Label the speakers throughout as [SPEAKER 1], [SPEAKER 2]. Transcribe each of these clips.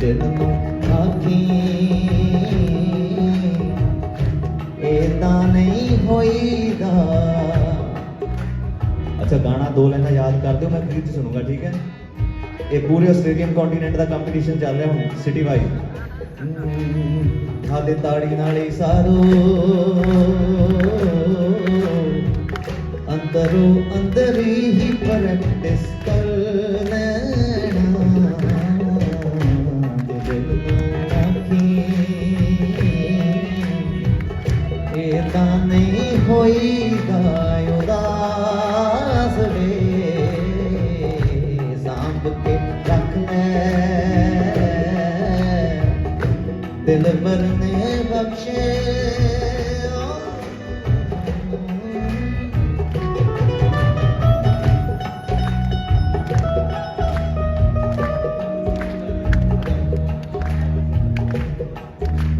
[SPEAKER 1] दिल नू आखी इदां नहीं होईदा। अच्छा गाना दो लाइना याद कर दो, मैं फ्री च सुनूंगा, ठीक है। ये पूरे आस्ट्रेलियन कॉन्टीनेंट का कंपीटिशन चल रहा हूँ सिटी वाइज। हाले ताड़ी नाल ही सारो अंदरों अंदर ही प्रैक्टिस कर लेना। दिल नू आखी इदां नहीं होईदा उदास वे, सांभ के रख ले दिल भर ने बख्शे।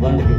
[SPEAKER 1] वंड के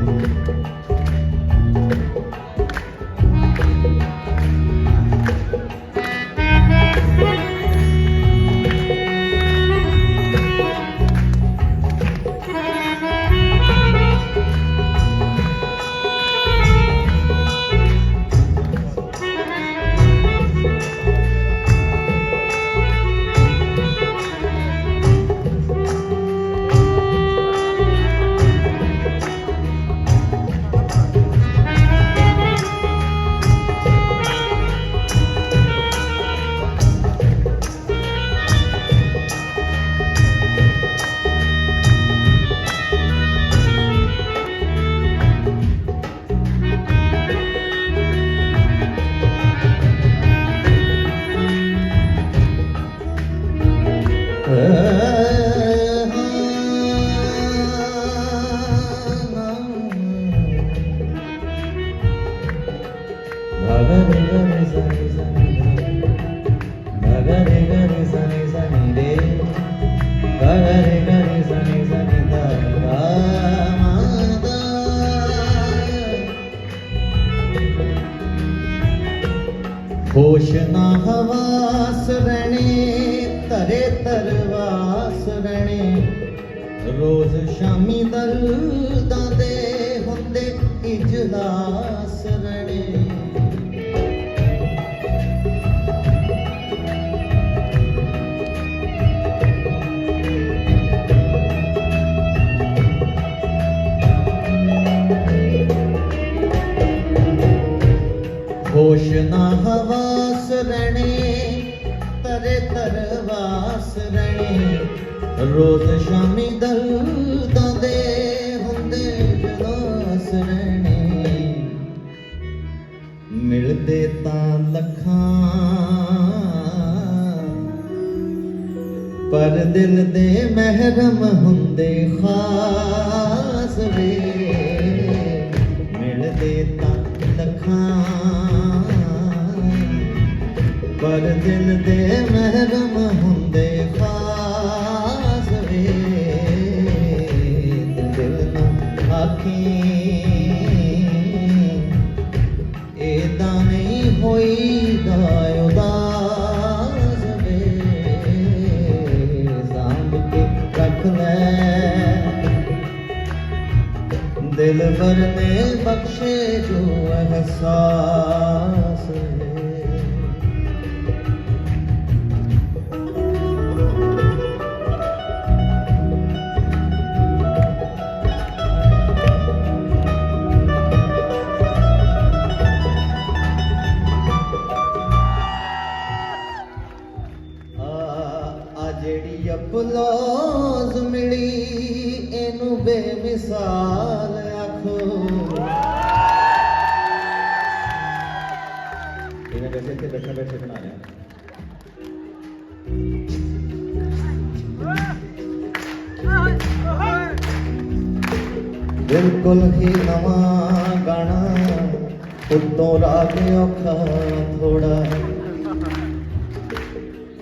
[SPEAKER 1] होश ना हवास रहने तरे तरवास रहने, रोज शामी दर्दां दे हुंदे इजलास रहने। होश ना हवास रहने तरे तरवास रहने, रोज शामी दर्दां दे हुंदे इजलास रहने। मिलदे तां लखां पर दिल दे महरम हुंदे खास वे, मिलदे तां लखां पर दिल दे महरम हुंदे खास वे। दिल नू आखी इदां नहीं होईदा उदास वे, सांभ के रख ले दिल भर ने बख्शे जो एहसास वे। जेड़ी अपलोज मिली एनू बेमिसाल आखो। इन्हें वैसे इतने बैठे बैठे बना रहे हैं। बिल्कुल ही नवा गाना उत्तों राग औखा थोड़ा,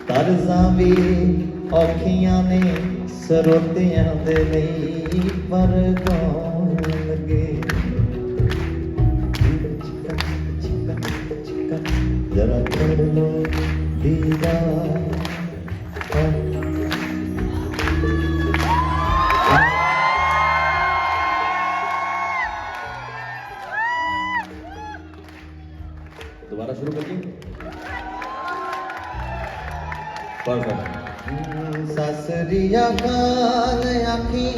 [SPEAKER 1] तर्जां भी औखियां ने ਸਰੋਤਿਆਂ ਦੇ ਲਈ ਪਰ ਕੌਣ ਲੱਗੇ ਜਰਾ ਕਰ ਲੋ ਦੀਦਾਰ या गाल आखी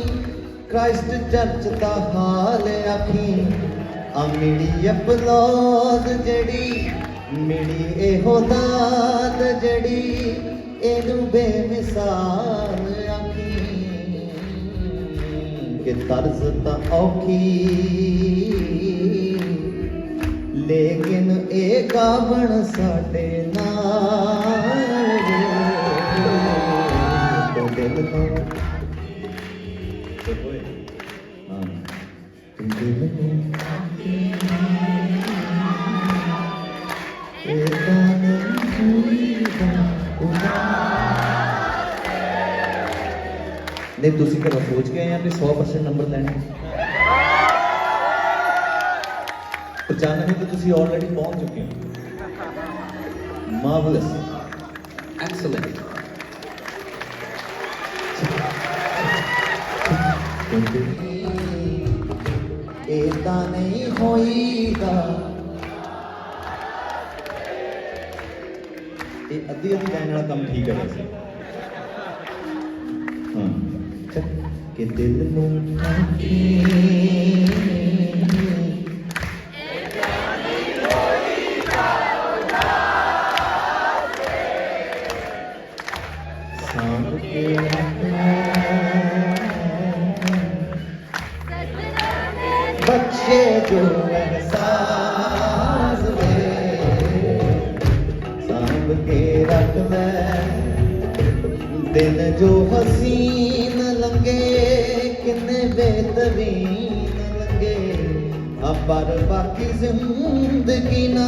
[SPEAKER 1] क्राइस्ट चर्च दा हाल आखी आ मिली अपलोद जड़ी मिली एहो दाद जड़ी एनू बेमिसाल आखी कि तर्ज ता औखी लेकिन ए गावण साडे नाल तो दिल तो नहीं तुसी घरों सोच के आए हैं कि 100% नंबर लेने 95 तो तुसी ऑलरेडी पहुंच चुके हो मार्वलस एक्सीलेंट एदा नहीं होईगा ये अद्धी लाइन वाला काम ठीक है वैसे हाँ कि दिल नूं सांभ के बच्चे जो एहसास सांभ के रख ले दिन जो हसीन लंगे किन्ने बेहतरीन लंगे अब पर बाकी जिंदगी ना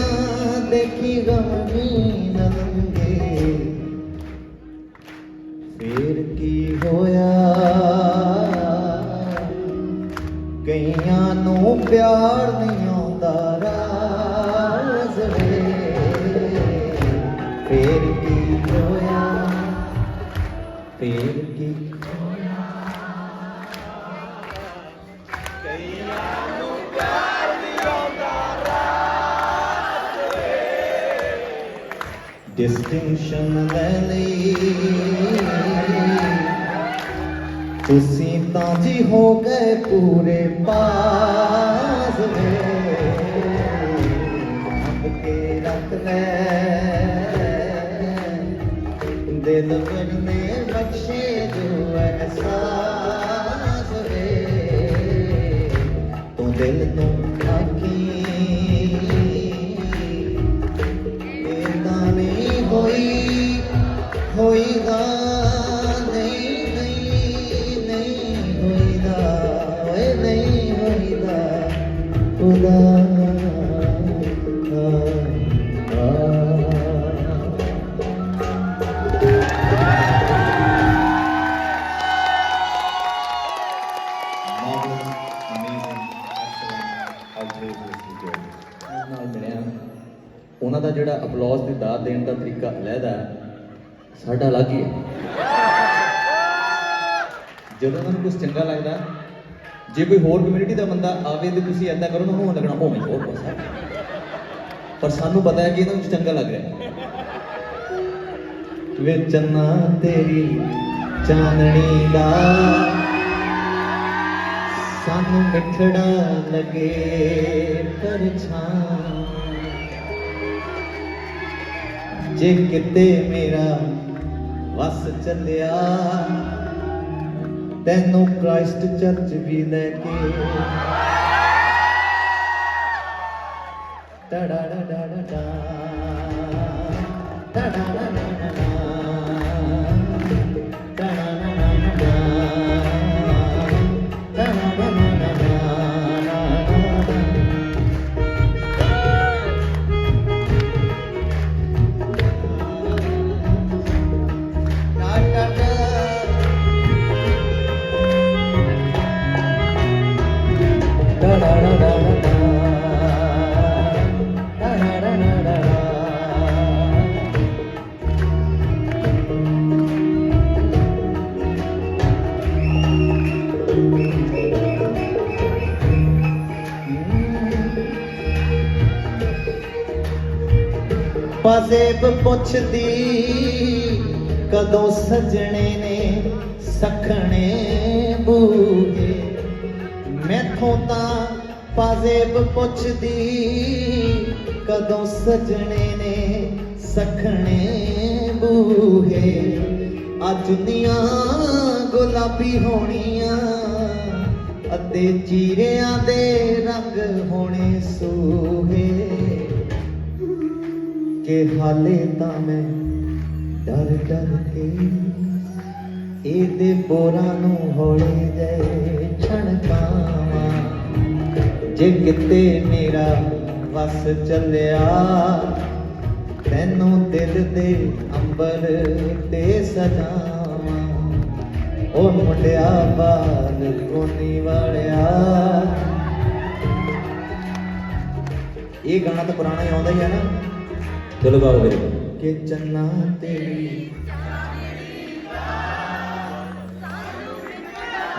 [SPEAKER 1] देखी गमीन लंगे फिर की होया कईयां नूं प्यार नहीं आउंदा राज़ वे फिर की होया फिर की कईयां नूं प्यार नहीं आउंदा राज़ वे डिस्टिंक्शन ले लई तुसी तां जी हो गए पूरे पास भाप के रख ले दिल ने बख्शे जो एहसास वे तो दिल तो आखी नहीं होईगा ਉਹਨਾਂ ਦਾ ਜਿਹੜਾ ਅਪਲੌਜ਼ ਦੀ ਦਾਤ ਦੇਣ ਦਾ ਤਰੀਕਾ ਅਲੱਗਾ ਹੈ ਸਾਡਾ ਅਲੱਗ ਹੀ ਹੈ ਜਦੋਂ ਉਹਨਾਂ ਨੂੰ ਕੁਝ ਚੰਗਾ ਲੱਗਦਾ ਜੇ ਕੋਈ ਹੋਰ ਕਮਿਊਨਿਟੀ ਦਾ ਬੰਦਾ ਆਵੇ ਤੇ ਤੁਸੀਂ ਐਦਾਂ ਕਰੋ ਨਾ ਉਹਨੂੰ ਲੱਗਣਾ ਉਹ ਮੈਨੂੰ ਬਹੁਤ ਪਸੰਦ ਪਰ ਸਾਨੂੰ ਪਤਾ ਹੈ ਕਿ ਇਹਨਾਂ ਨੂੰ ਚੰਗਾ ਲੱਗ ਰਿਹਾ ਵੇ ਚੰਨਾ ਤੇਰੀ ਚਾਨਣੀ ਦਾ ਸਾਨੂੰ ਮਿੱਠੜਾ ਲੱਗੇ ਪਰਛਾਂ जे किते मेरा वस चलिया तैनू क्राइस्ट चर्च भी लेके टड़ा डा डा डा टड़ा डा डा डा पाजेब पुछदी कदों सजने ने सखने बूहे मैथों तां पाजेब पुछदी कदों सजने ने सखने बूहे अज दुनिया गुलाबी होनियां अते चीरियां दे रंग होने सूहे के हाले तां मैं डर डर के ਇਹਦੇ ਬੋਰਾਂ ਨੂੰ ਹੌਲੇ ਜੇ ਛਣਕਾਵਾਂ ਜੇ ਕਿਤੇ ਮੇਰਾ ਵਸ ਚੱਲਿਆ ਤੈਨੂੰ ਦਿਲ ਦੇ ਅੰਬਰ ਤੇ ਸਜਾਵਾਂ ਉਹ ਮੁੰਡਿਆ ਬਾਲ ਕੋਨੀ ਵਾਲਿਆ ਇਹ ਗਾਣਾ ਤਾਂ ਪੁਰਾਣਾ ਹੀ ਆਉਂਦਾ ਹੀ ਹੈ ਨਾ ਚਲੋ ਗਾਓ ਵੀਰੇ ਕਿ ਚੰਨਾ ਤੇਰੀ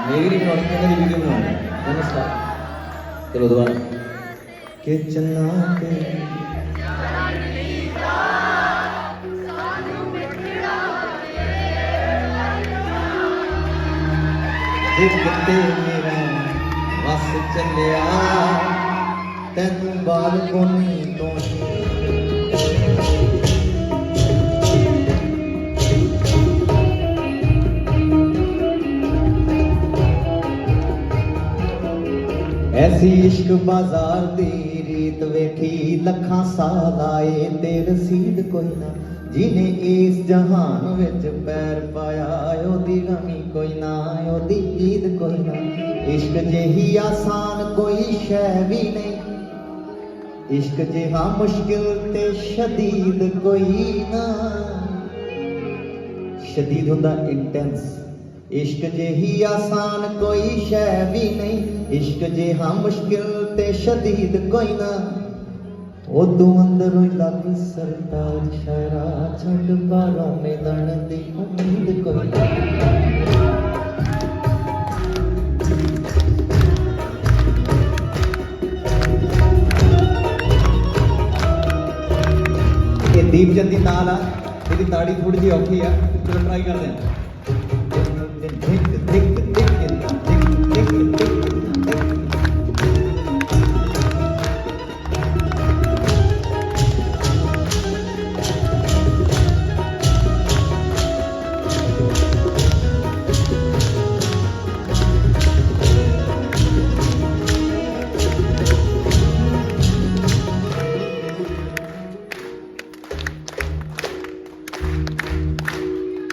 [SPEAKER 1] मेरी बनानी है मेरी वीडियो बनानी है नमस्कार चलो दोबारा के चलना के किते मेरा बस चलिया तेनू बाल कोनी तो ऐसी इश्क बाजार दी रीत वेखी लखां साल आए ते रसीद कोई ना जिने इस जहान विच पैर पाया ओदी गमी कोई ना ओदी ईद कोई ना इश्क जेही आसान कोई शै भी नहीं इश्क जेहा मुश्किल ते शदीद कोई ना शदीद हुंदा इंटेंस इश्क जेही आसान कोई शै भी नहीं इश्क जेहा मुश्किल ते शदीद कोई ना उदू अंदरों लग सरताज शायरा छड़ बारों मिलन दी उम्मीद कोई ना ये दीपचंद दी ताल आ ਇਹਦੀ ਤਾੜੀ ਥੋੜੀ ਜਿਹੀ ਔਖੀ ਆ ਚਲੋ ਟਰਾਈ ਕਰਦੇ ਹਾਂ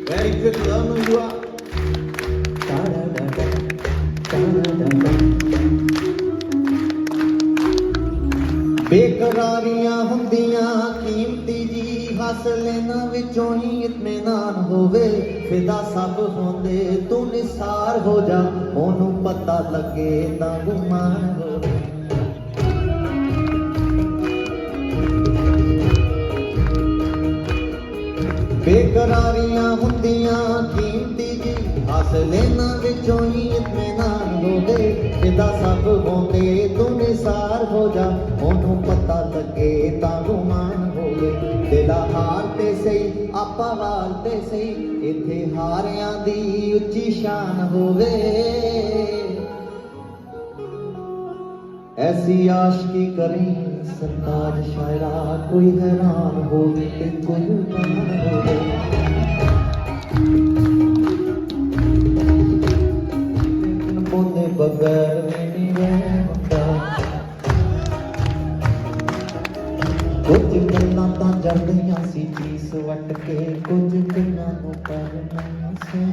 [SPEAKER 1] Very good, love you are. बेकरारियां हुंदियां कीमती जी हासिल इन्हां विचों ही इत्मीनान होवे फिदा सब होंदे तू निसार हो जा ओनू पता लगे तां गुमान होवे बेकरारियां हुंदियां कीमती जी हासिल इन्हां विचों ही इत्मीनान होवे फिदा सब होंदे तू निसार हो जा ओनू पता लगे तां गुमान होवे दिला हार ते सही आपा वाल ते सही इत्थे हारियां दी उच्ची शान होवे ऐसी आशिकी करें सरताज शायरा कोई हैरान होवे ते कोई मान होवे बोले बगैर मेरी रहता कुछ गल्लां तां जड़दियां सी चीस वट के कुछ गल्लां नूं करना से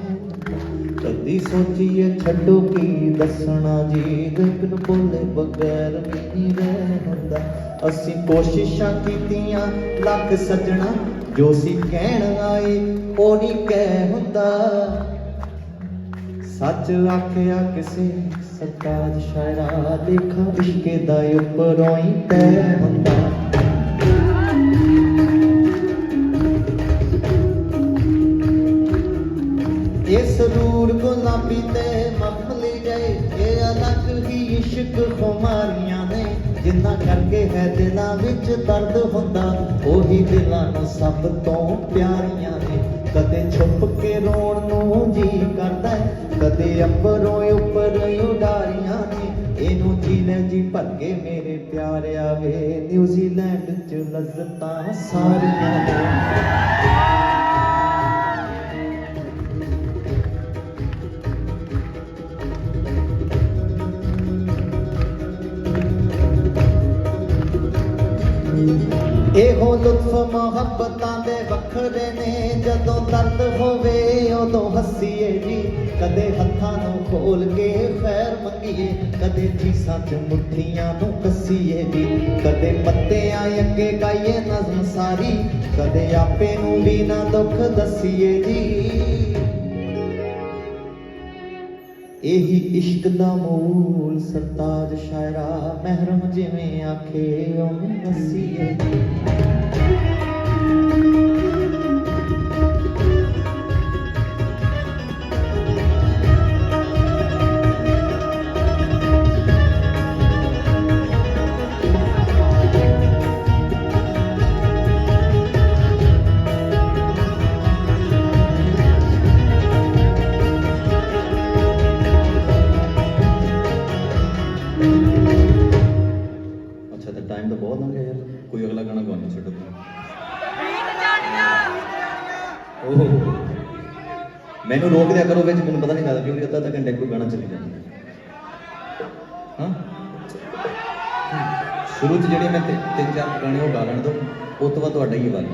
[SPEAKER 1] कदी सोचीए छड्डो की दसना जी लेकिन बोले बगैर नहीं रहंदा असीं कोशिशां कीतियां लख सजना जो सी कहण आए ओ नहीं कह हुंदा सच आखिया किसे सरताज शायरा देखा इश्के दा उपरों ही तय हुंदा ये सरूर गुलाबी ते मखमली गए ये अलग ही इश्क खुमारियां ने जिन्ना करके है दिलां विच दर्द हुंदा ओही दिलां नूं सब तो प्यारियां ने कदे छुप के रोण नूं जी करदा है, कदे अंबरों उपर उडारियां ने इनू जीने जी भर के मेरे प्यार आवे। न्यूजीलैंड च लज़्ज़तां सारियां ने। एहो लुत्फ मुहब्बतां दे वखरे ने, जदों दर्द होवे उदों हसीए जी। कदे हत्थां नूं खोल के खैर मंगीए, कदे चीसां च मुट्ठियां नूं कसीए जी। कदे पत्तियां अगे गाइए नज़म सारी, कदे आपे नूं भी ना दुख दसीए जी। यही इश्क दा मूल सरताज शायरा, महरम जिवें आखे उवें नसीए। टाइम तो बहुत लंघ गया यार, कोई अगला गाना गाने छो। मैनू रोक दिया करो, मैं पता नहीं लगता क्योंकि अद्धा घंटे कोई गाना चली जाता। हाँ शुरू से जेडे मैं 3-4 गाने वो गा लैन दो, उस तो बाद तुहाडा ही आवाज।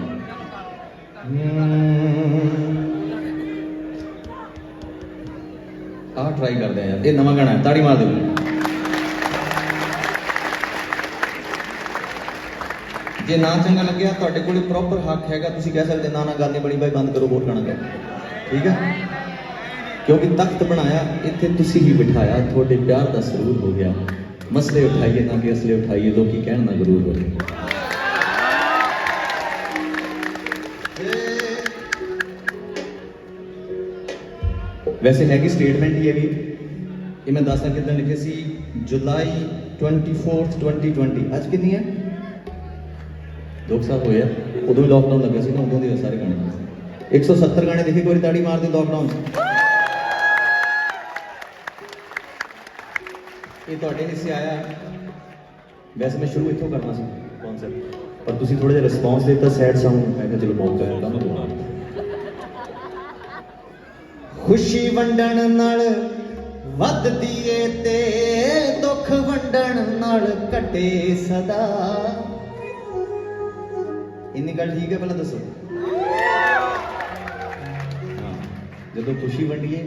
[SPEAKER 1] ट्राई करते हैं यार, ये नवा गाना है, ताड़ी मार दो। जे ना चंगा लग्या तुहाडे कोल प्रॉपर हक हैगा, तुसीं कह सकदे ना गल नहीं बनी भाई बंद करो, होर गाना गाओ, ठीक है। क्योंकि तख्त बनाया इत्थे तुसीं ही बिठाया, थोड़े प्यार दा सरूर हो गया। मसले उठाइए ना कि असले उठाइए, लोकी कहण ना गरूर हो। वैसे हैगी स्टेटमेंट ही है भी, ये मैं दस कितना लिखे सी जुलाई 24 2020। अज कितनी है 2 साल होया, उदों भी लॉकडाउन लगे सी ना, उदों के सारे गाने 170 गाने देखी, कोई ताड़ी मार दी लॉकडाउन। ये तुहाडे हिस्से आया। वैसे मैं शुरू इत्थों करना सी कॉन्सेप्ट, पर तुसीं थोड़ा जिहा रिस्पॉन्स देता सैड सॉन्ग, मैं कहा चलो मौका है काम करना। खुशी वंडण नाल वधदी ए ते दुख वंडण नाल घटे सदा। इन्नी गल ठीक है, पहले दसो। हाँ जो खुशी वंडीए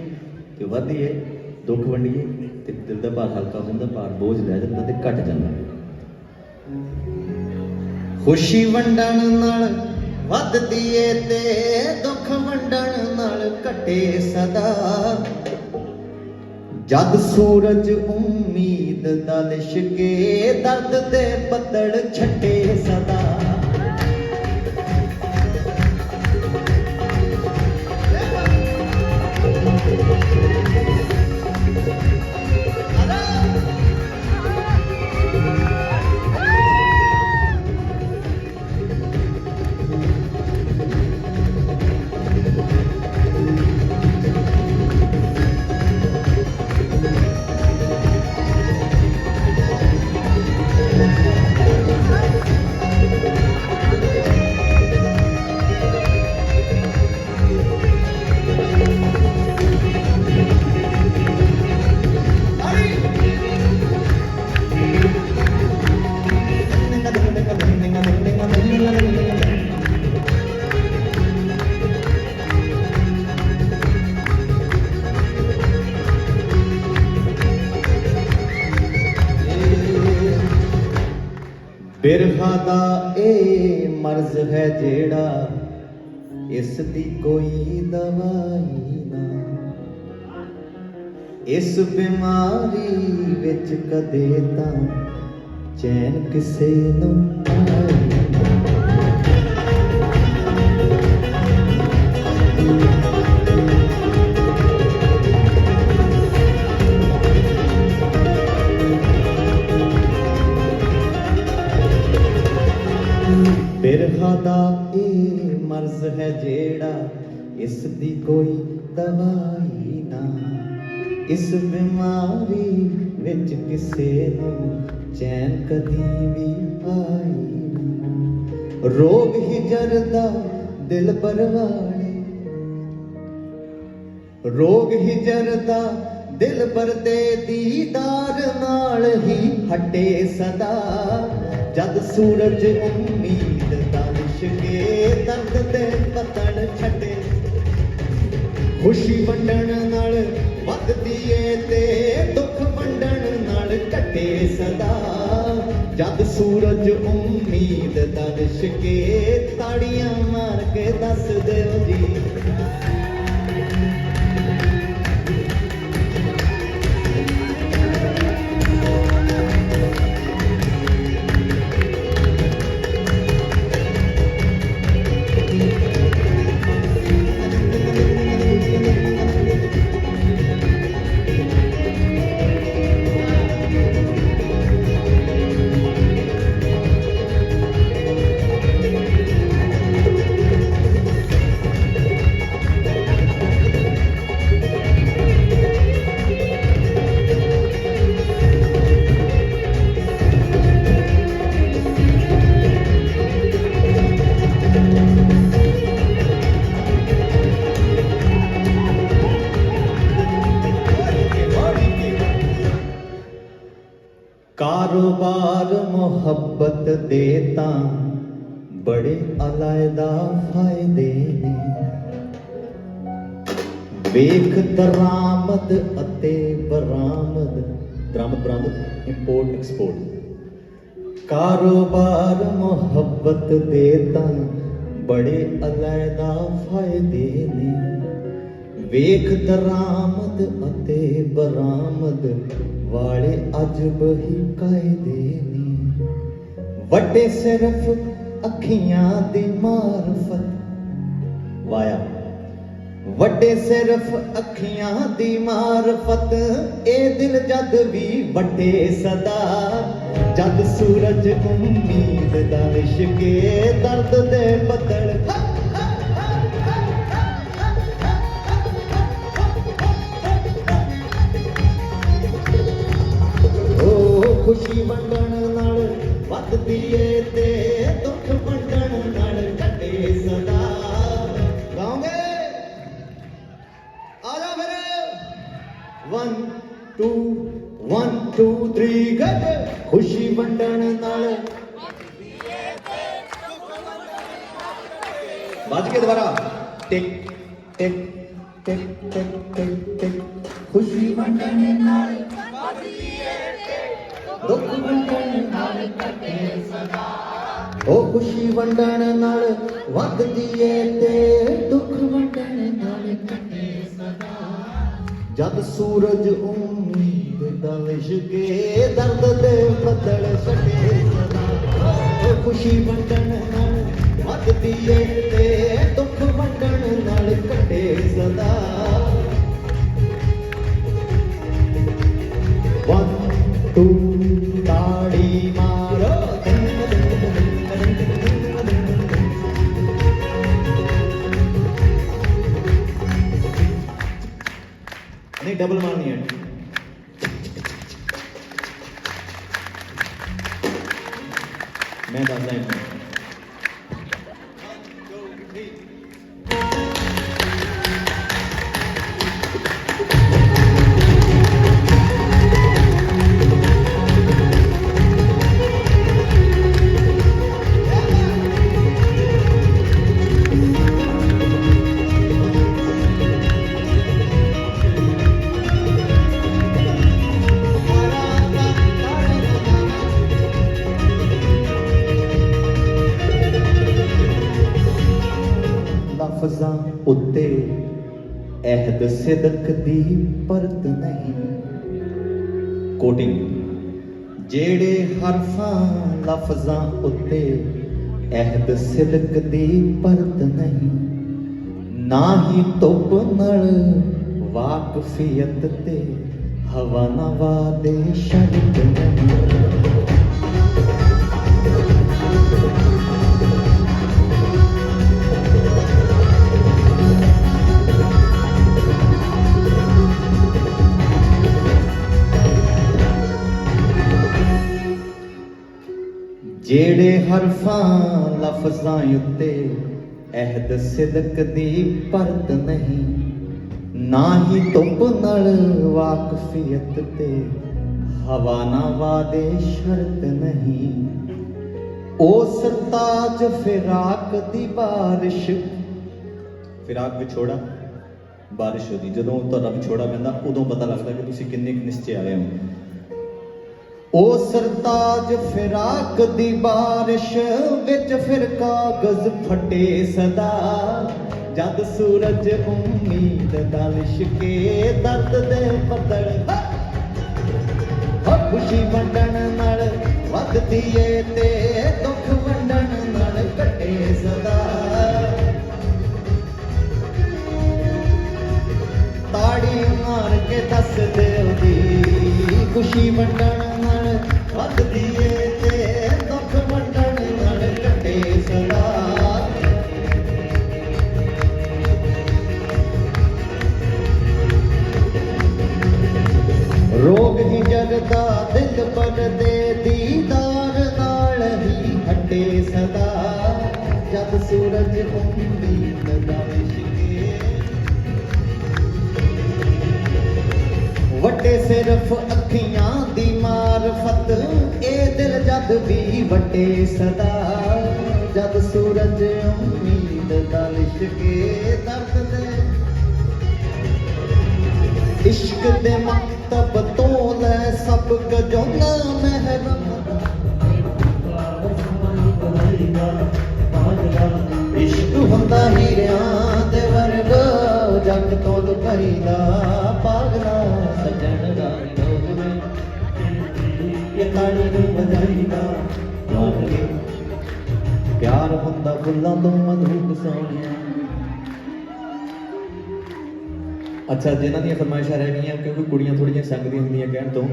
[SPEAKER 1] तो वधदी है, दुख वंडीए तो दिल का भार हल्का होंदा, भार बोझ लै जांदा ते घट जांदा। खुशी वंडण नाल वधदी ए ते दुख वंडण नाल घटे सदा। जद सूरज उम्मीद दा लिशके, दर्द दे बदल छटे सदा। बिरहा दा ए मर्ज है जेड़ा, इस दी कोई दवाई ना। इस बीमारी विच कदे तां चैन किसे नूं आई ना। बिरहा दा ए मर्ज है जेड़ा, इस दी कोई दवाई ना, इस बीमारी विच किसे नूं चैन कदी भी आई ना। रोग ही जरदा दिल बरवाड़े, रोग ही जरदा दिल बरदे दीदार नाल ही हटे सदा। जद सूरज उम्मीद दा लिशके दर्द दे पतड़ छटे, खुशी वंडण नाल वधदी ए ते दुख वंडण नाल कटे सदा। जद सूरज उम्मीद दा लिशके ताड़ियां मार के दस दिओ जी। कारोबार मोहब्बत दे तां बड़े अलहदा फायदे ने, वेख दरामद अते बरामद, दरामद बरामद इंपोर्ट एक्सपोर्ट। कारोबार मोहब्बत दे तां बड़े अलहदा फायदे ने, वेख दरामद अते बरामद वाले अजब ही कायदे ने। वड्डे सिर्फ अखियां दी मारफत, वाया वड्डे सिर्फ अखियां दी मारफत, ए दिल जद भी वड्डे सदा। जद सूरज उम्मीद दा लिशके दर्द दे बदल खुशी वंडण नाल वधदी ए ते दुख वंडण नाल कटे सदा। गाओगे आजा फिर 1 2 1 2 3 गट। खुशी वंडण नाल बाज के दोबारा टिक टिक टिक टिक टिक टिक। खुशी वंडण नाल दुख वंडण नाल कटे सदा। ओ खुशी वंडण नाल वधदी ए ते दुख वंडण नाल कटे सदा। जद सूरज उम्मीद दा लिशके दर्द दे बदल सटे सदा। ओ खुशी वंडण नाल वधदी ए ते दुख वंडण नाल कटे सदा। 1 2 ताड़ी मारो। नहीं डबल मारनी है। मैं दादा हूं। लफ्ज़ां उत्ते अहद सिदक दी परत नहीं। कोटिंग जेड़े हरफां लफ्ज़ां उत्ते अहद सिदक दी परत नहीं। ना ही धुप नल वाकफियत ते हवा नवा दे शर्त नहीं। जेड़े हरफां लफ्जां उत्ते अहद सिदक दी परत नहीं, ना ही धुप नाल वाकफियत ते हवा ना वादे शर्त नहीं। ओ सरताज फिराक दी बारिश, फिराक विछोड़ा बारिश होती, जदों तुहाडा विछोड़ा पैंदा उदों पता लगदा कि तुसीं किन्ने निश्चे आए हो। ओ सरताज फिराक दी बारिश विच फिर कागज फटे सदा, जद सूरज उम्मीद दा लिशके दर्द दे पतड़। खुशी वंडण नाल वधदी ए ते दुख वंडण नाल घटे सदा। ताड़ी मार के दस दे दी खुशी वंडण नाल वधदी ए ते दुख वंडण नाल घटे सदा। रोग ही जगदा दिल पर दे दीदार नाल ही हटे सदा, जब सूरज उम्मीद दा लिशके। वटे सिर्फ अखियां दी मारफत ए दिल जद भी वटे सदा, जब सूरज उम्मीद दा लिशके दर्द दे। इश्क दे मकतब तो ले सब जो ना महरम, इश्क हुंदा हीरियां दे वर्गा जग तो लुकाईदा पागला सजन दा डोगरे ये ताड़ी नूं वजाईदा। प्यार हुंदा फुल्लां तो मधुक सोहणिया। अच्छा, जिन्हां ਦੀਆਂ फरमाइशां रह गईਆਂ क्योंकि कुड़ियां थोड़ियां संगदियां ਹੁੰਦੀਆਂ ਕਹਿਣ ਤੋਂ,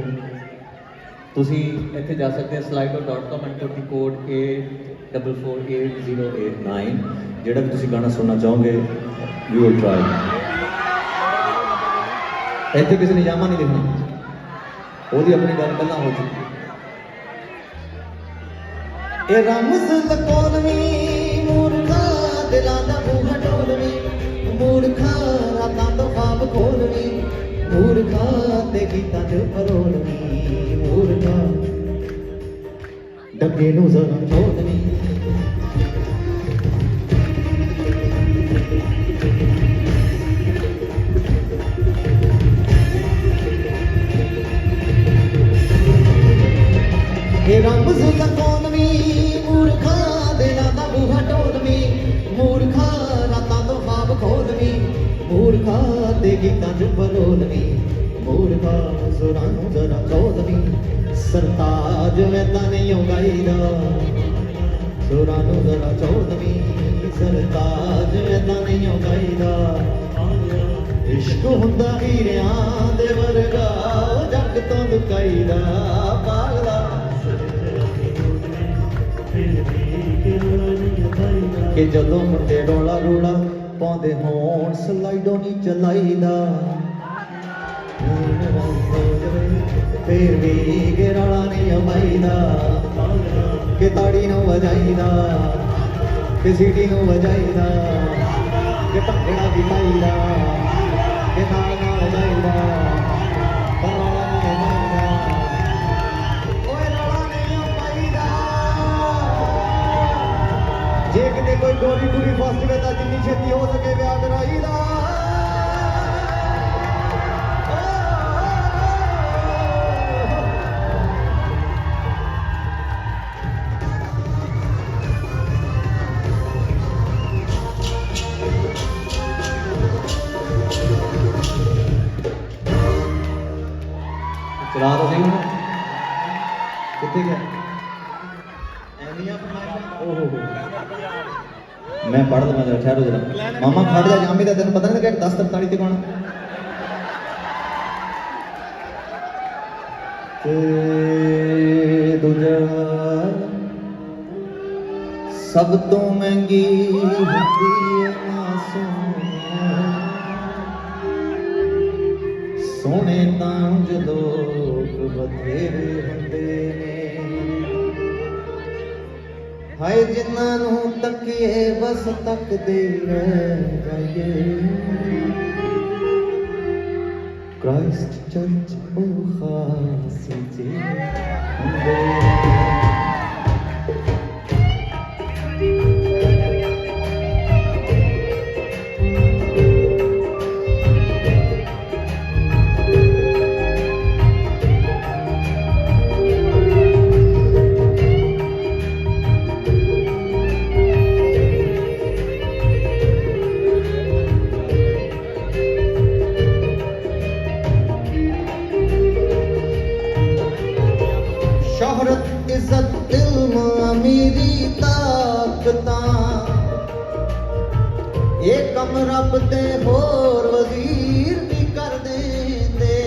[SPEAKER 1] ਤੁਸੀਂ ਇੱਥੇ ਜਾ ਸਕਦੇ ਹੋ slido.com and put the code A448089, ਜਿਹੜਾ ਵੀ ਤੁਸੀਂ ਗਾਣਾ ਸੁਣਨਾ ਚਾਹੋਗੇ we will try। ਇੱਥੇ ਕਿਸੇ ਨੇ ਜਾਮਾ ਨਹੀਂ ਲਿਖਣਾ, ਉਹਦੀ ਆਪਣੀ ਗੱਲ ਪਹਿਲਾਂ ਹੋ ਚੁੱਕੀ। ਇਹ ਰਮਜ਼ ਲਕੋਨਵੀ ਮੂਰਖਾ ਦਿਲਾਂ ਦਾ ਬੂਹਾ ਢੋਲਵੀ, ਮੂਰਖਾ ਰਾਤਾਂ ਤੋਂ ਖਾਬ ਖੋਲਵੀ, ਮੂਰਖਾ ਤੇ ਗੀਤਾਂ 'ਚ ਪਰੋਲਵੀ, ਮੂਰਖਾ ਡੱਗੇ ਨੂੰ ਜ਼ਰਾ ਛੋੜਵੀ। ਇਹ ਰਮਜ਼ ਲਕੋਨਵੀ ਮੂਰਖਾ ਦਿਲਾਂ ਦਾ ਬੂਹਾ ਢੋਲਵੀ, ਮੂਰਖਾ ਰਾਤਾਂ ਤੋਂ ਖਾਬ ਖੋਲਵੀ, ਮੂਰਖਾ ਤੇ ਗੀਤਾਂ 'ਚ ਪਰੋਲਵੀ, ਮੂਰਖਾ ਸੁਰਾਂ ਨੂੰ ਜ਼ਰਾ ਚੋਦਵੀ। ਸਰਤਾਜ ਮੈਂ ਤਾਂ ਨਹੀਂ ਗਾਈਦਾ, ਸੁਰਾਂ ਨੂੰ ਜ਼ਰਾ ਚੋਦਵੀ, ਸਰਤਾਜ ਮੈਂ ਤਾਂ ਨਹੀਂ ਗਾਈਦਾ। ਇਸ਼ਕ ਹੁੰਦਾ ਹੀਰਿਆਂ ਦੇ ਵਰਗਾ ਜੱਗ ਤੋਂ ਲੁਕਾਈਦਾ ਪਾਗਲਾ। ਕਿ ਜਦੋਂ ਮੁੰਡੇ ਡੋਲਾ ਰੋਲਾ ਪਾਉਂਦੇ ਹੋਣ ਸਲਾਈਡੋ ਨਹੀਂ ਚਲਾਈਦਾ, ਫੇਰ ਵੀ ਗਿਰਾਲਾ ਨਹੀਂ ਅਮਾਈਦਾ। ਕਿ ਤਾੜੀ ਨੂੰ ਵਜਾਈਦਾ, ਕਿ ਸੀਟੀ ਨੂੰ ਵਜਾਈਦਾ, ਕਿ ਭੰਗੜਾ ਵੀ ਪਾਈਦਾ, ਕਿ ਨਾਲ ਨਾਲ ਵਜਾਈਦਾ, ਪਰਵਾਲਾ ਨਹੀਂ ਅਮਾਈਦਾ। ਓਏ ਰੌਲਾ ਨਹੀਂ ਪਾਈਦਾ। ਜੇ ਕਿਤੇ ਕੋਈ ਗੋਰੀ ਕੁੜੀ ਫਸ ਜਾਵੇ ਤਾਂ ਜਿੰਨੀ ਛੇਤੀ ਹੋ ਸਕੇ ਵਿਆਹ ਕਰਾਈਦਾ। ਚਲਾ ਤਾਂ ਸਹੀ ਹੁਣ ਕਿੱਥੇ ਗਿਆ ਐਨੀਆਂ ਫਰਮਾਇਸ਼ਾਂ। ਓਹੋ मैं पढ़ लगा जरा, ठहरो जरा मामा खड़ जा जामी दा तेन पता नहीं कि 10:43 ते गाना ते दूजा सब तो महंगी होती है मासूमिया, सोने तां जो लोग बथेरे हुंदे ने ਹਾਏ ਜਿਨ੍ਹਾਂ ਨੂੰ ਤੱਕੀਏ ਬਸ ਤੱਕਦੇ ਰਹਿ ਜਾਈਏ ਕ੍ਰਾਈਸਟ ਚਰਚ ਉਹ ਖਾਸ ਜੀ ਹੁੰਦੇ शोहरत इज्जत इल्म अमीरी ताकतां ये कम रब दे होर वजीर भी कर देंदे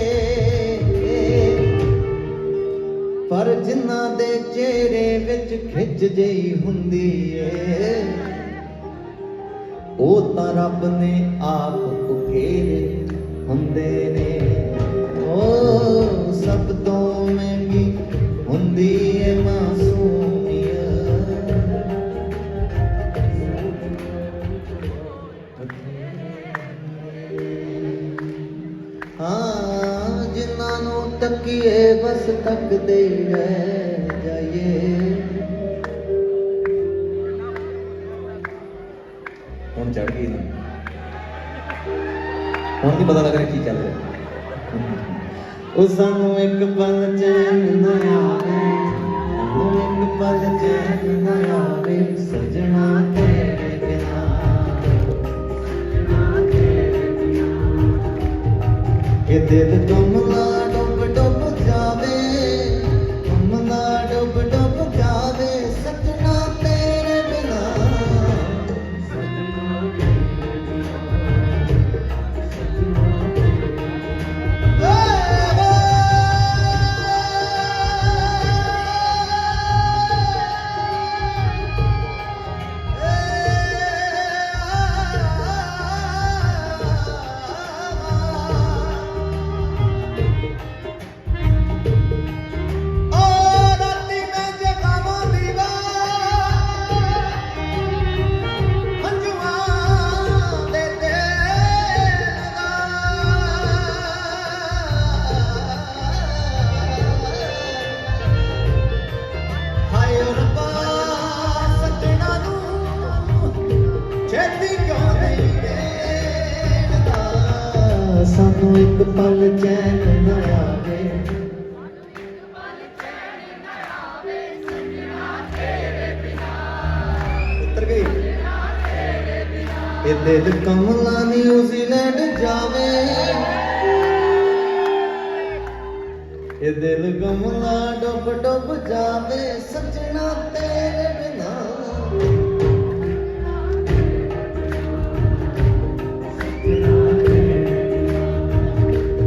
[SPEAKER 1] पर जिन्हां दे चेहरे विच खिच जई हुंदी ए ओ तां रब ने आप उकेरे हुंदे ने ओ सब तो महंगी हुंदी ए मासूमियत हाँ जिन्हां नूं तकीए बस तकदे रह जाइए हुण चढ़ गई ना हुण नहीं पता लग रहा की चल रहा ਉਹ ਸਾਨੂੰ ਇੱਕ ਪਲ ਚੈਨ ਨਾ ਆਵੇ ਉਹ ਇੱਕ ਪਲ ਚੈਨ ਨਾ ਆਵੇ ਸਜਣਾ ਤੇਰੇ ਬਿਨਾ ਇਹ ਦਿਲ ਕਮਲਾ ਡੁੱਬ ਡੁੱਬ ਜਾਵੇ ਕਮਲਾ ਡੁੱਬ ਡੁੱਬ ਜਾਵੇ ਸਜਣਾ ਤੇਰੇ ਬਿਨਾ ਸਾਨੂੰ ਇੱਕ ਪਲ ਚੈਨ ਨਾ ਆਵੇ ਉੱਤਰ ਗਈ ਇਹ ਦਿਲ ਕਮਲਾ ਨਿਊਜ਼ੀਲੈਂਡ ਜਾਵੇ ਇਹ ਦਿਲ ਕਮਲਾ ਡੁੱਬ ਡੁੱਬ ਜਾਵੇ ਸਜਣਾ ਤੇਰੇ ਬਿਨਾ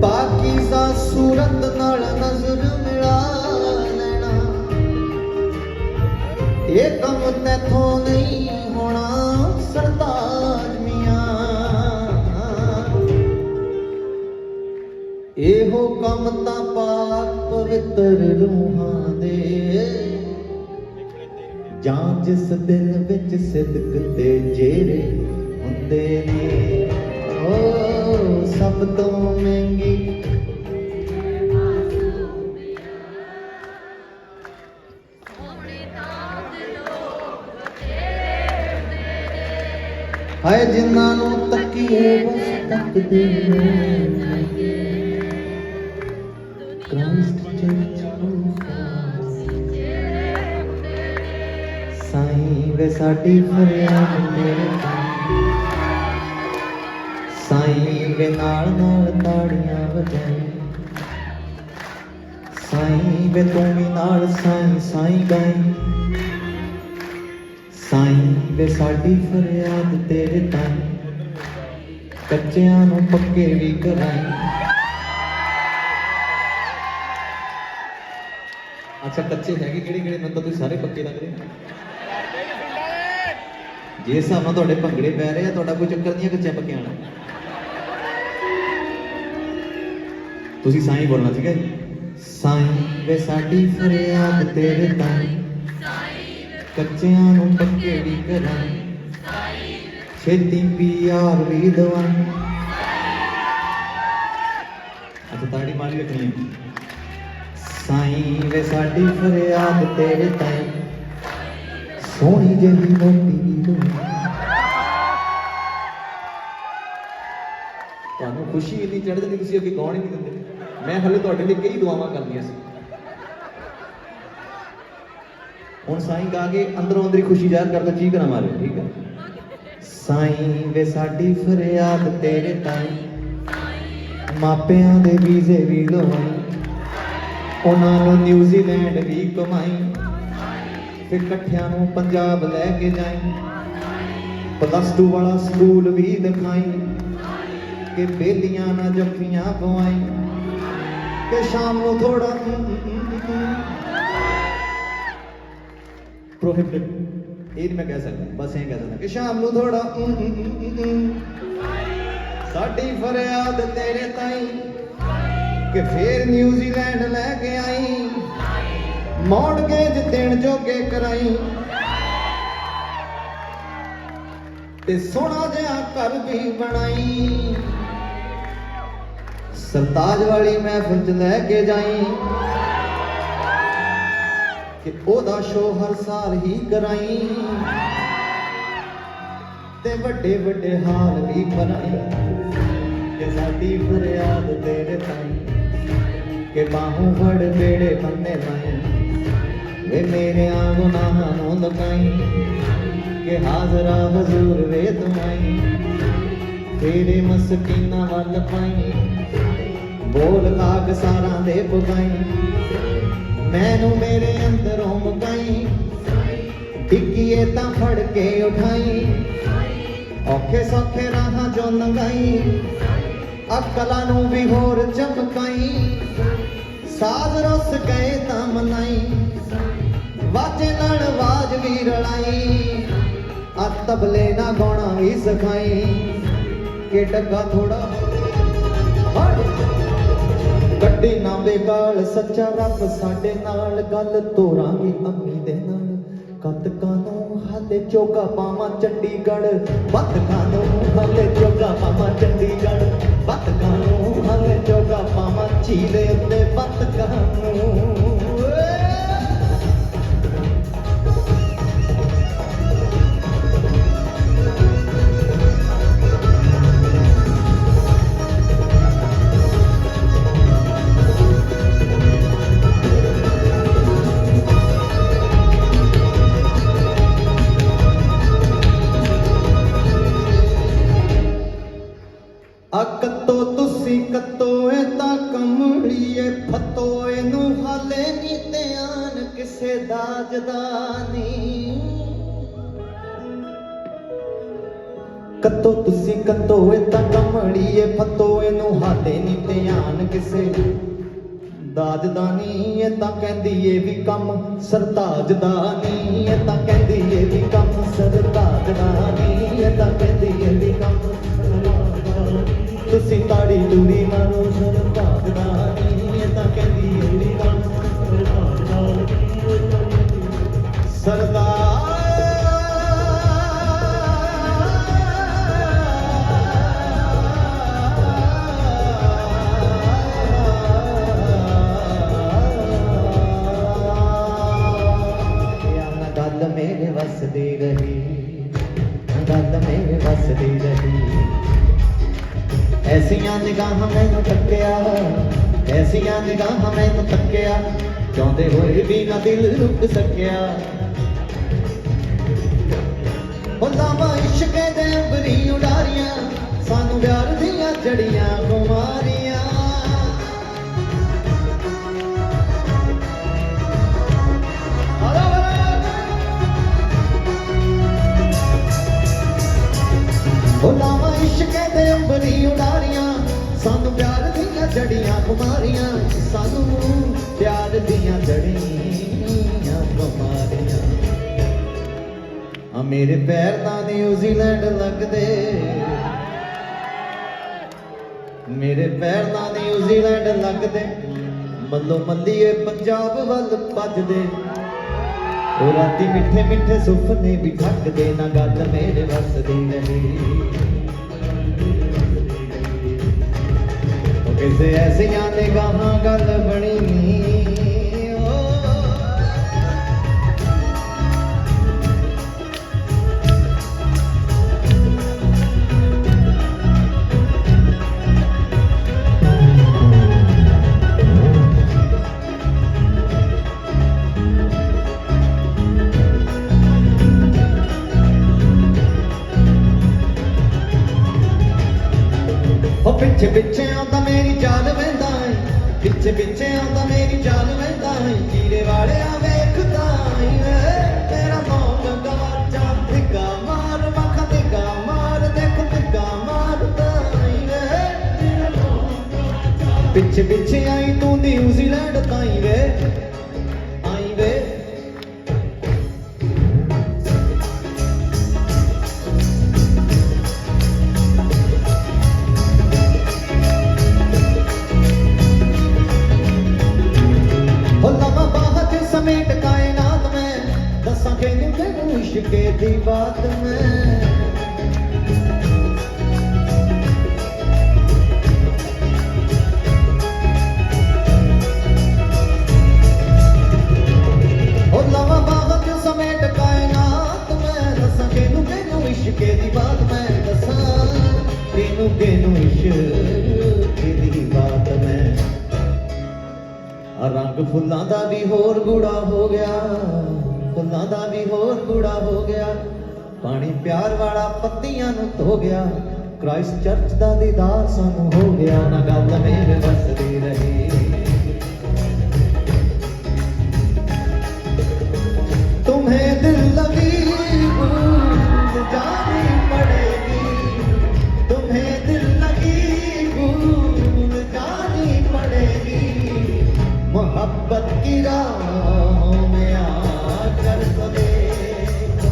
[SPEAKER 1] पाकीज़ा सूरत नाल नजर मिला लेना ये कम तैथों नहीं होना सरताज मियां एहो कम तां पाक पवित्र रूहां दे जां जिस दिल विच सिदक ते जेरे हुंदे ने ओ सब तो महंगी हाय जिन्हां नूं तकीए बस तकदे क्राइस्ट चर्च साईं वे साडी फरियाद मेरे साईं वे नाल नाल ताड़ियां वजाई साईं वे तू भी नाल साईं साईं गाई साईं वे साडी फरियाद तेरे ताईं कच्चियां नूं पक्के भी कराई अच्छा कच्चे हैगे किहड़े-किहड़े मतलब तुसीं सारे पक्के लग रहे जे हिसाब नाल तुहाडे भंगड़े पै रहे आ तुहाडा कोई चक्कर नहीं है कच्चे पक्के आना तुसीं साईं बोलना ठीक है साईं वे साडी फरियाद तेरे ताईं ਕੱਚਿਆਂ ਨੂੰ ਪੱਕੇ ਵੀ ਕਰਾਈ ਛੇਤੀ ਪਿਆਰ ਵੀ ਦਵਾਈ ਅੱਛਾ ਤਾੜੀ ਮਾਰੀ ਰੱਖਣੀ ਸਾਈਂ ਵੇ ਸਾਡੀ ਫਰਿਆਦ ਤੇਰੇ ਤਾਈਂ ਸੋਹਣੀ ਜਿਹੀ ਮੋਟੀ ਦਵਾਈ ਤੁਹਾਨੂੰ ਖੁਸ਼ੀ ਇੰਨੀ ਚੜ੍ਹ ਜਾਂਦੀ ਤੁਸੀਂ ਅੱਗੇ ਗਾਉਣ ਹੀ ਨਹੀਂ ਦਿੰਦੇ ਮੈਂ ਹਲੇ ਤੁਹਾਡੇ ਲਈ ਕਈ ਦੁਆਵਾਂ ਕਰਨੀਆਂ ਸੀ ਹੁਣ ਸਾਈਂ ਗਾ ਕੇ ਅੰਦਰੋਂ ਅੰਦਰੀ ਖੁਸ਼ੀ ਜ਼ਾਹਿਰ ਕਰਦਾ ਚੀਕਣਾ ਮਾਰੇ ਠੀਕ ਹੈ ਸਾਈਂ ਵੇ ਸਾਡੀ ਫਰਿਆਦ ਤੇਰੇ ਤਾਈਂ ਮਾਪਿਆਂ ਦੇ ਵੀਜ਼ੇ ਵੀ ਲਵਾਈ ਉਹਨਾਂ ਨੂੰ ਨਿਊਜ਼ੀਲੈਂਡ ਵੀ ਕਮਾਈ ਫਿਰ ਇਕੱਠਿਆਂ ਨੂੰ ਪੰਜਾਬ ਲੈ ਕੇ ਜਾਈ +2 ਵਾਲਾ ਸਕੂਲ ਵੀ ਦਿਖਾਈ ਕਿ ਬੇਲੀਆਂ ਨਾ ਜੱਫੀਆਂ ਪਵਾਈ ਕਿ ਸ਼ਾਮ ਨੂੰ ਥੋੜਾ ਪ੍ਰੋਹਿਬਿਟ ਇਹ ਨਹੀਂ ਮੈਂ ਕਹਿ ਸਕਦਾ ਬਸ ਇਹ ਕਹਿ ਸਕਦਾ ਕਿ ਸ਼ਾਮ ਨੂੰ ਥੋੜਾ ਸਾਡੀ ਫਰਿਆਦ ਤੇਰੇ ਤਾਈਂ ਕਿ ਫੇਰ ਨਿਊਜ਼ੀਲੈਂਡ ਲੈ ਕੇ ਆਈ ਮੌੜਗੇਜ ਦੇਣ ਜੋਗੇ ਕਰਾਈ ਤੇ ਸੋਹਣਾ ਜਿਹਾ ਘਰ ਵੀ ਬਣਾਈ ਸਰਤਾਜ ਵਾਲੀ ਮਹਿਫਿਲ ਚ ਲੈ ਕੇ ਜਾਈ ਕਿ ਉਹਦਾ ਸ਼ੋਅ ਹਰ ਸਾਲ ਹੀ ਕਰਾਈ ਤੇ ਵੱਡੇ ਵੱਡੇ ਹਾਲ ਵੀ ਬਣਾਈ ਕਿ ਸਾਡੀ ਫਰਿਆਦ ਤੇਰੇ ਤਾਈਂ ਕਿ ਬਾਹੋਂ ਫੜ ਬੇੜੇ ਬੰਨੇ ਲਾਈ ਵੇ ਮੇਰੇ ਗੁਨਾਹਾਂ ਨੂੰ ਲੁਕਾਈ ਕਿ ਹਾਜ਼ਰਾ ਹਜ਼ੂਰ ਵੇ ਤੁਮਾਈ ਤੇਰੇ ਮਸਕੀਨਾਂ ਵੱਲ ਪਾਈ ਬੋਲ ਲਾਗ ਸਾਰਾਂ ਦੇ ਪੁਗਾਈ ਮੈਨੂੰ ਮੇਰੇ ਅੰਦਰੋਂ ਮੁਕਾਈ ਡਿੱਗੀਏ ਤਾਂ ਫੜ ਕੇ ਉਠਾਈ ਔਖੇ ਸੌਖੇ ਰਾਹਾਂ ਜੋ ਲੰਘਾਈ ਅਕਲਾਂ ਨੂੰ ਵੀ ਹੋਰ ਚਮਕਾਈ ਸਾਜ਼ ਰੁੱਸ ਗਏ ਤਾਂ ਮਨਾਈ ਵਾਜੇ ਨਾਲ ਆਵਾਜ਼ ਵੀ ਰਲਾਈ ਆ ਤਬਲੇ ਨਾ ਗਾਉਣਾ ਵੀ ਸਿਖਾਈ ਕਿ ਡੱਗਾ ਥੋੜਾ ਗੱਡੀ ਨਾ ਬੇਗਾਲ ਸੱਚਾ ਰੱਬ ਸਾਡੇ ਨਾਲ ਗੱਲ ਤੋਰਾਂਗੇ ਅੰਮੀ ਦੇ ਨਾਲ ਕਤਕਾਂ ਨੂੰ ਹਾਲੇ ਚੋਗਾ ਪਾਵਾਂ ਚੰਡੀਗੜ੍ਹ ਬਤਕਾਂ ਨੂੰ ਹਾਲੇ ਚੋਗਾ ਪਾਵਾਂ ਚੰਡੀਗੜ੍ਹ ਬਤਕਾਂ ਨੂੰ ਹਾਲੇ ਚੋਗਾ ਪਾਵਾਂ ਚੀਲੇ ਉੱਤੇ ਬਤਕਾਂ ਨੂੰ ਕੱਤੋ ਤੁਸੀਂ ਕੱਤੋ ਇਹ ਤਾਂ ਕਮਲੀਏ ਫਤੋਏ ਨੂੰ ਹਾਲੇ ਨੀ ਧਿਆਨ ਕਿਸੇ ਦਾਜ ਦਾ ਨੀ ਕੱਤੋ ਤੁਸੀਂ ਕੱਤੋ ਇਹ ਤਾਂ ਕਮਲੀਏ ਫਤੋਏ ਨੂੰ ਹਾਲੇ ਨੀ ਧਿਆਨ ਕਿਸੇ ਦਾਜ ਦਾ ਨੀ ਇਹ ਤਾਂ ਕਹਿੰਦੀ ਏ ਵੀ ਕੰਮ ਸਰਤਾਜ ਦਾ ਨੀ ਇਹ ਤਾਂ ਕਹਿੰਦੀ ਏ ਵੀ ਕੰਮ ਸਰਤਾਜ ਦਾ ਨੀ ਇਹ ਤਾਂ ਕਹਿੰਦੀ ਏ ਵੀ ਕੰਮ ਤੁਸੀਂ ਤਾੜੀ ਤੂੜੀ ਮਾਰੋ ਸਰਤਾਜ ਦਾ ਨੀ ਇਹ ਤਾਂ ਕਹਿੰਦੀ ਏ ਵੀ ਕੰਮ ਸਰਦਾਰ ਗੱਲ ਮੇਰੇ ਵਸਦੀ ਰਹੀ ਗੱਲ ਮੇਰੇ ਵਸਦੀ ਰਹੀ ਐਸੀਆਂ ਨਿਗਾਹਾਂ ਮੈਨੂੰ ਤੱਕਿਆ ਐਸੀਆਂ ਨਿਗਾਹਾਂ ਮੈਨੂੰ ਤੱਕਿਆ ਚਾਹੁੰਦੇ ਹੋਏ ਵੀ ਨਾ ਦਿਲ ਰੁਕ ਸਕਿਆ ਲਾਵਾਂ ਇਸ਼ਕ ਦੇ ਅੰਬਰੀ ਉਡਾਰੀਆਂ ਸਾਨੂੰ ਪਿਆਰ ਦੀਆਂ ਜੜੀਆਂ ਬਿਮਾਰੀਆਂ ਲਾਵਾਂ ਇਸ਼ਕ ਦੇ ਅੰਬਰੀ ਉਡਾਰੀਆਂ ਸਾਨੂੰ ਪਿਆਰ ਦੀਆਂ ਜੜੀਆਂ ਬਿਮਾਰੀਆਂ ਸਾਨੂੰ ਪਿਆਰ ਦੀਆਂ ਜੜੀਆਂ ਬਿਮਾਰੀਆਂ ਆ ਮੇਰੇ ਪੈਰ ਤਾਂ ਨਿਊਜ਼ੀਲੈਂਡ ਲੱਗਦੇ ਮੇਰੇ ਪੈਰ ਤਾਂ ਨਿਊਜ਼ੀਲੈਂਡ ਲੱਗਦੇ ਮੱਲੋ ਮੱਲੀਏ ਪੰਜਾਬ ਵੱਲ ਭੱਜਦੇ ओ राती मिठे मिठे सुपने भी ठक दे ना गल मेरे बस दी रही ओ किसे ऐसियां निगाहां गल बनी नी पिछे पिछे आंदा मेरी जान वैंदा है पिछे पिछे आंदा मेरी जान वैंदा है कीरे वाले वेखदा है तेरा मौन गवाचा दिगा मार मख दिगा मार देख दिगा मारदा है पिछे पिछे आई तू न्यूजीलैंड ताई वे आई वे समेट कायनात में दसा कहूं तेनू इश्के दी बात में ओ लवा बात समेट कायनात में दसा कहूं तेनू इश्के दी बात में दसा कहूं इश्के दी बात में रंग फुल्लां दा भी होर गूड़ा हो गया फुल्लां दा भी होर गूड़ा हो गया पानी प्यार वाला पत्तियां नूं धो गया क्राइस्ट चर्च दा दीदार सानू हो गया ना गल मेरे बस दी रही तुम्हें दिल लगी भूल जानी पड़ेगी तुम्हें दिल लगी भूल जानी पड़ेगी मोहब्बत की राहों में आकर तो देखो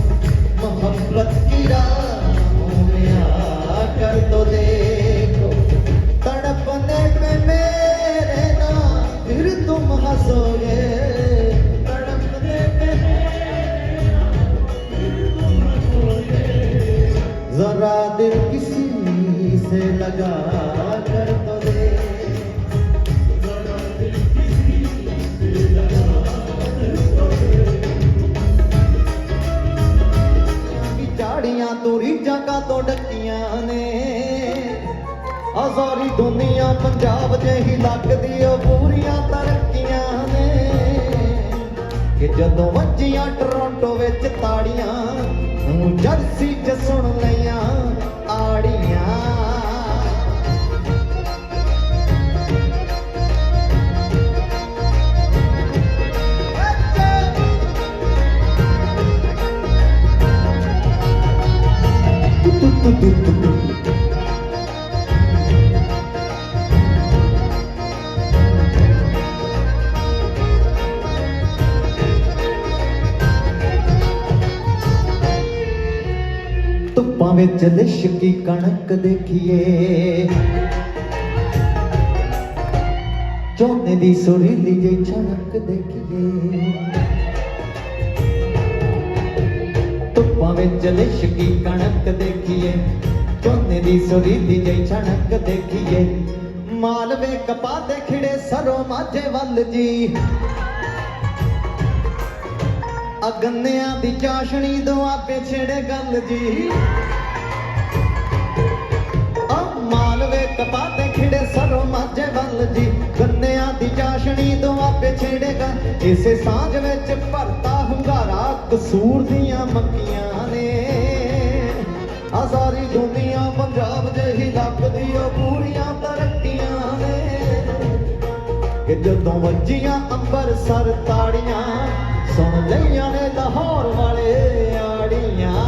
[SPEAKER 1] मोहब्बत की राहों में आकर तो देखो तड़पने पे मेरे ना फिर तुम हंसोगे तड़पने पे मेरे ना फिर तुम हंसोगे जरा दिल किसी से लगा कर तो देखो तू रीझां का तो डकियां ने सारी दुनिया पंजाब जही लगदी पूरियां तरक्कियां ने कि जदों वज्जियां टोरंटो विच ताड़ियां जर्सी च सुन लईयां आड़ियां धुप्पां विच लिशकी कणक देखिए झोने दी सुरीली जी छणक देखिए धुप्पां विच लिशकी कणक देखिए झोने दी सुरीली जी छणक देखिए मालवे कपा दे खिड़े सरो माझे वल जी अगन्नियां दी चाशनी दुआबे छेड़े गल जी मालवे कपाते खिड़े सरो माझे वल जी गन्नियां दी चाशनी दुआबे छेड़े गल इसे सांझ विच भरता हुंगारा कसूर दियां मक्कियां ने सारी दुनिया पंजाब जही लगदी पूरियां तरक्कियां ने कि जदों वज्जियां अंबरसर ताड़ियां सुन लईयां ने लाहौर वाले आड़ियां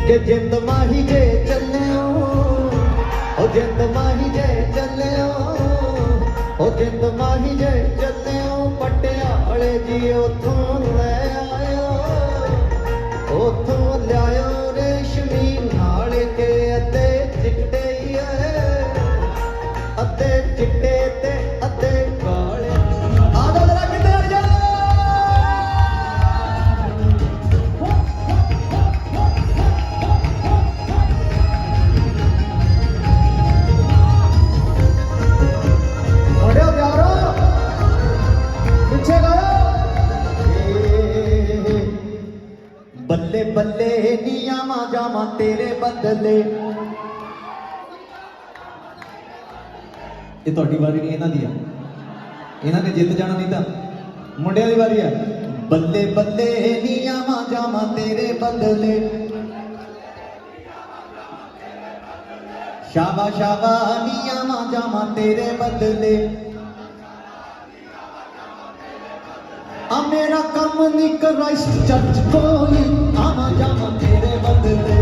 [SPEAKER 1] कि जिंद माही जे चलियो ओ जिंद माही जे चलियो ओ जिंद माही जे चलियो पटियाले जी उथों लै आयो उथों बल्ले नी आवा जावा तेरे बदले। ये तुहाडी वारी नहीं, इन्हां दी है, इन्हां ने जित जाना नहीं तां मुंडियां दी वारी है। बल्ले बल्ले नी आवा जावा तेरे बदले, शाबा शाबा नी आवा जावा तेरे बदले। आ मेरा कम नहीं क्राइस्ट चर्च कोई, आवा जावा तेरे बदले।